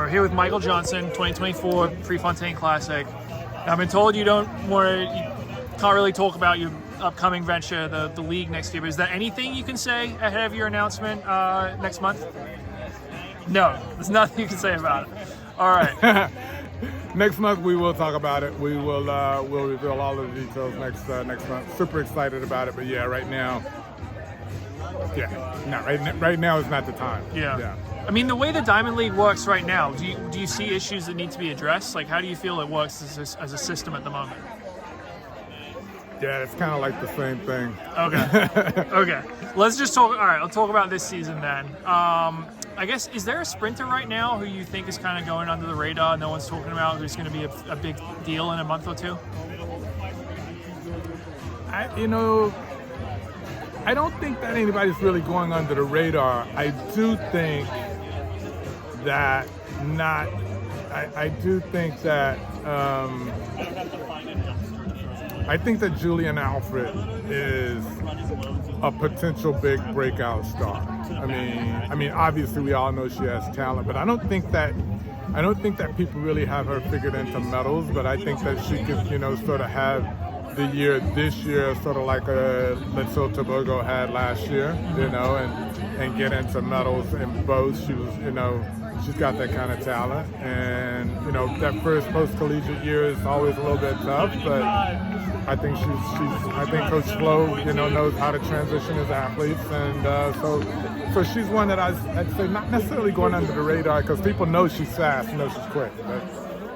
We're here with Michael Johnson, 2024 Prefontaine Classic. I've been told you can't really talk about your upcoming venture, the league next year, but is there anything you can say ahead of your announcement next month? No, there's nothing you can say about it. All right. Next month we will talk about it. We'll reveal all of the details next month. Super excited about it, but yeah, right now is not the time. Yeah. I mean, the way the Diamond League works right now, do you see issues that need to be addressed? Like, how do you feel it works as a system at the moment? Yeah, it's kind of like the same thing. Okay. Let's just talk. All right, I'll talk about this season then. I guess, is there a sprinter right now who you think is kind of going under the radar, no one's talking about, who's going to be a big deal in a month or two? I don't think that anybody's really going under the radar. I do think that I think that Julian Alfred is a potential big breakout star. I mean, obviously we all know she has talent, but I don't think that people really have her figured into medals. But I think that she could, sort of have the year this year, sort of like Litzel Tobogo had last year, and get into medals in both. She was, she's got that kind of talent, and that first post-collegiate year is always a little bit tough, but I think I think Coach Flo, knows how to transition his athletes, and so she's one that I'd say not necessarily going under the radar because people know she's fast, know she's quick, but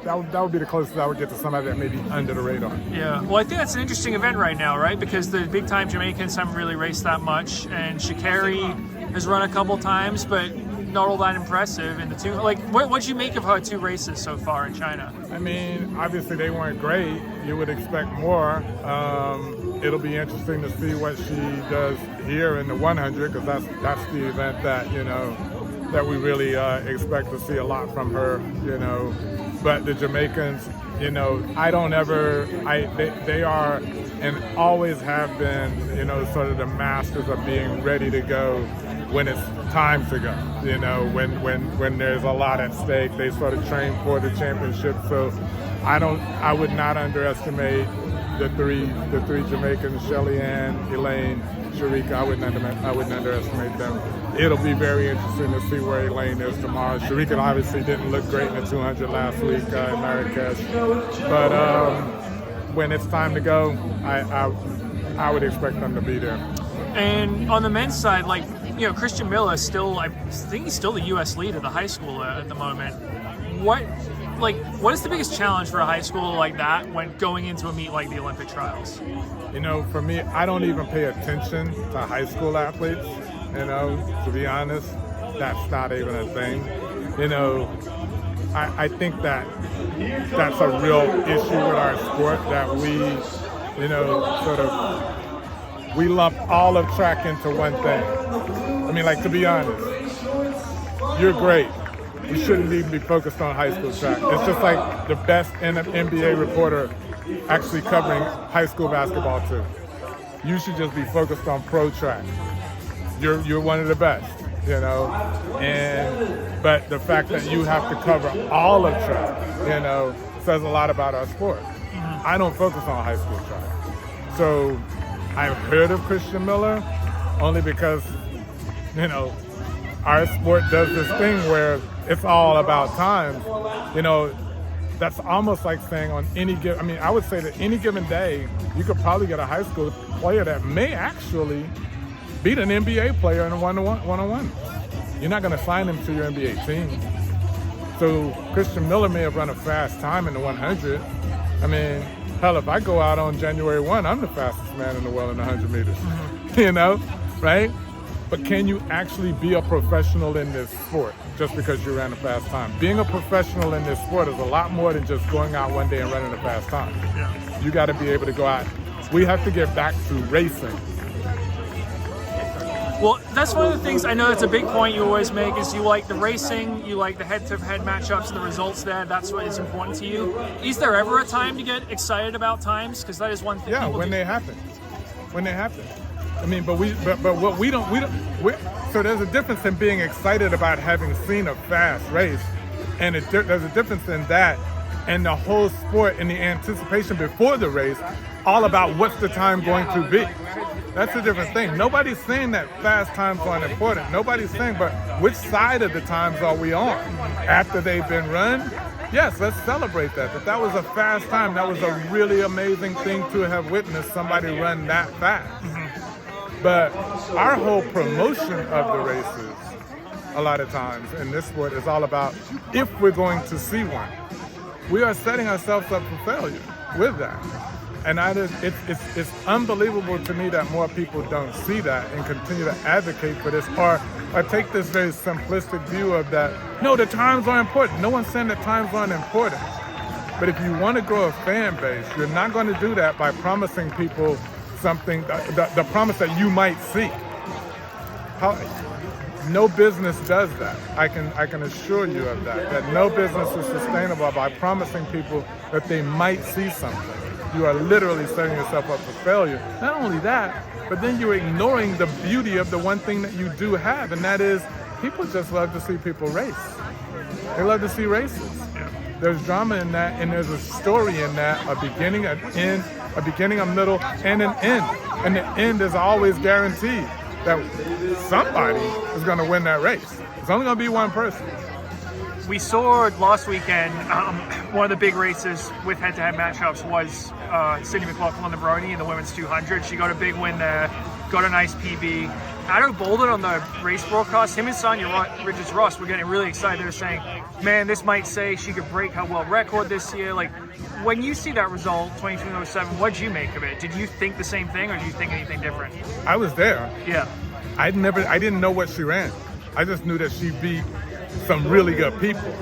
that would be the closest I would get to somebody that may be under the radar. Yeah, well, I think that's an interesting event right now, right? Because the big-time Jamaicans haven't really raced that much, and Sha'Carri has run a couple times, but not all that impressive in the two. Like, what'd you make of her two races so far in China? I mean, obviously they weren't great. You would expect more. It'll be interesting to see what she does here in the 100, because that's the event that that we really expect to see a lot from her. But the Jamaicans, they are and always have been, sort of the masters of being ready to go when it's time to go. When there's a lot at stake, they sort of train for the championship. So I would not underestimate the three Jamaicans, Shelly Ann, Elaine, Sharika. I wouldn't underestimate them. It'll be very interesting to see where Elaine is tomorrow. Sharika obviously didn't look great in the 200 last week in Marrakesh, but when it's time to go, I would expect them to be there. And on the men's side, Christian Miller is still, I think he's still the U.S. lead at the high school at the moment. What is the biggest challenge for a high school like that when going into a meet like the Olympic trials? For me, I don't even pay attention to high school athletes. To be honest, that's not even a thing. I think that that's a real issue with our sport, that we, we lump all of track into one thing. I mean, to be honest, you're great. You shouldn't even be focused on high school track. It's just like the best NBA reporter actually covering high school basketball too. You should just be focused on pro track. You're one of the best, but the fact that you have to cover all of track, says a lot about our sport. I don't focus on high school track. So I've heard of Christian Miller only because, our sport does this thing where it's all about time. That's almost like saying I would say that any given day, you could probably get a high school player that may actually beat an NBA player in a one-on-one. You're not going to sign him to your NBA team. So Christian Miller may have run a fast time in the 100. I mean, hell, if I go out on January 1, I'm the fastest man in the world in 100 meters. Right? But can you actually be a professional in this sport just because you ran a fast time? Being a professional in this sport is a lot more than just going out one day and running a fast time. Yeah. You got to be able to go out. We have to get back to racing. Well, that's one of the things, I know that's a big point you always make, is you like the racing, you like the head-to-head matchups and the results there. That's what is important to you. Is there ever a time to get excited about times? Because that is one thing. Yeah, when they happen. I mean, but what we don't. So there's a difference in being excited about having seen a fast race And there's a difference in that and the whole sport and the anticipation before the race, all about what's the time going to be. That's a different thing. Nobody's saying that fast times aren't important. Nobody's saying, but which side of the times are we on? After they've been run? Yes, let's celebrate that. But that was a fast time. That was a really amazing thing to have witnessed somebody run that fast. But our whole promotion of the races, a lot of times in this sport, is all about if we're going to see one. We are setting ourselves up for failure with that. And it's unbelievable to me that more people don't see that and continue to advocate for this or take this very simplistic view of that, no, the times are important. No one's saying that times aren't important. But if you want to grow a fan base, you're not going to do that by promising people something, the promise that you might see. No business does that. I can assure you of that no business is sustainable by promising people that they might see something. You are literally setting yourself up for failure. Not only that, but then you're ignoring the beauty of the one thing that you do have, and that is people just love to see people race. They love to see races. There's drama in that, and there's a story in that, a beginning, an end, a beginning, a middle, and an end. And the end is always guaranteed that somebody is going to win that race. It's only going to be one person. We saw last weekend one of the big races with head-to-head matchups was Sydney McLaughlin, the Brony, in the women's 200. She got a big win there, got a nice PB. Adam Bolden on the race broadcast, him and Sonia Richards-Ross were getting really excited. They were saying, man, this might say she could break her world record this year. Like, when you see that result, 22.07, what did you make of it? Did you think the same thing, or did you think anything different? I was there. Yeah. I didn't know what she ran. I just knew that she beat some really good people,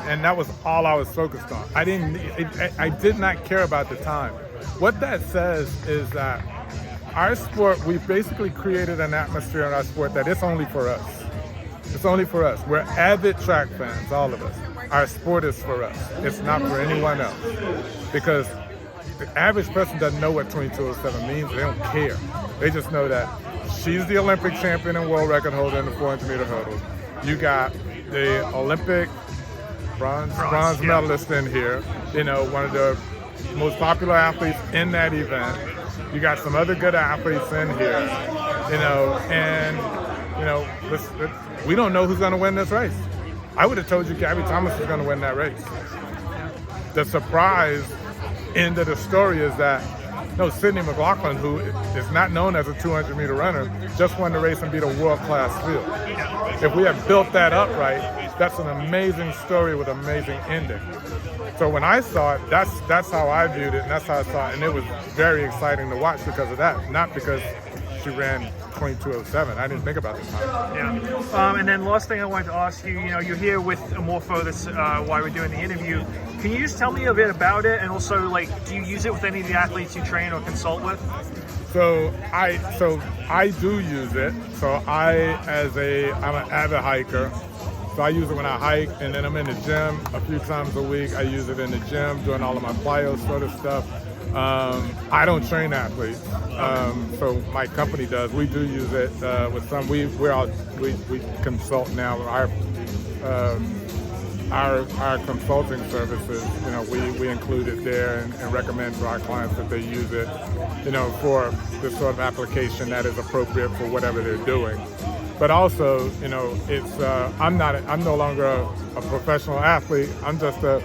and that was all I was focused on. I did not care about the time. What that says is that our sport, we've basically created an atmosphere in our sport that it's only for us. It's only for us. We're avid track fans, all of us. Our sport is for us. It's not for anyone else. Because the average person doesn't know what 22.07 means. They don't care. They just know that she's the Olympic champion and world record holder in the 400-meter hurdle. You got the Olympic bronze medalist in here, one of the most popular athletes in that event. You got some other good athletes in here, we don't know who's going to win this race. I would have told you Gabby Thomas was going to win that race. The surprise end of the story is that Sydney McLaughlin, who is not known as a 200-meter runner, just won the race and beat a world-class field. If we had built that up right, that's an amazing story with amazing ending. So when I saw it, that's how I viewed it, and that's how I saw it, and it was very exciting to watch because of that, not because she ran 22.07. I didn't think about the time. Yeah. And then last thing I wanted to ask you, you're here with Omorpho, that's why we're doing the interview. Can you just tell me a bit about it, and also, do you use it with any of the athletes you train or consult with? So I do use it. So I'm an avid hiker. So I use it when I hike, and then I'm in the gym a few times a week. I use it in the gym, doing all of my plyo sort of stuff. I don't train athletes, so my company does. We do use it with some. We consult now. Our consulting services, we include it there and recommend to our clients that they use it, for the sort of application that is appropriate for whatever they're doing. But also, it's I'm no longer a professional athlete. I'm just a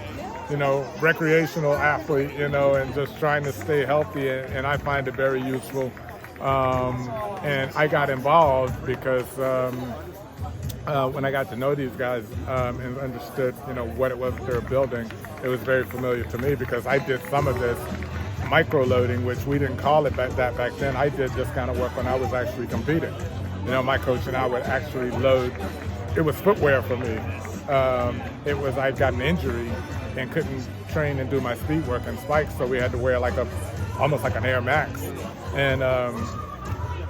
recreational athlete, and just trying to stay healthy, and I find it very useful. And I got involved because when I got to know these guys and understood, what it was that they were building, it was very familiar to me because I did some of this micro-loading, which we didn't call it back then. I did this kind of work when I was actually competing. My coach and I would actually load. It was footwear for me. I'd got an injury and couldn't train and do my speed work in spikes, so we had to wear almost like an Air Max, and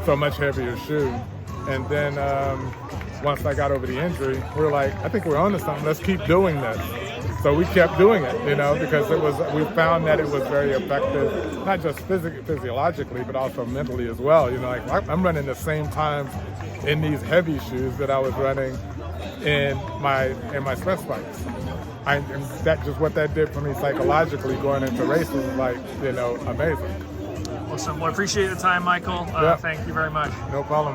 so a much heavier shoe. And then once I got over the injury, we were like, I think we're onto something. Let's keep doing this. So we kept doing it, because we found that it was very effective, not just physiologically, but also mentally as well. I'm running the same time in these heavy shoes that I was running in my sprint spikes. and that just what that did for me psychologically going into races was like, amazing. Awesome. Well, I appreciate the time, Michael. Yeah. Thank you very much. No problem.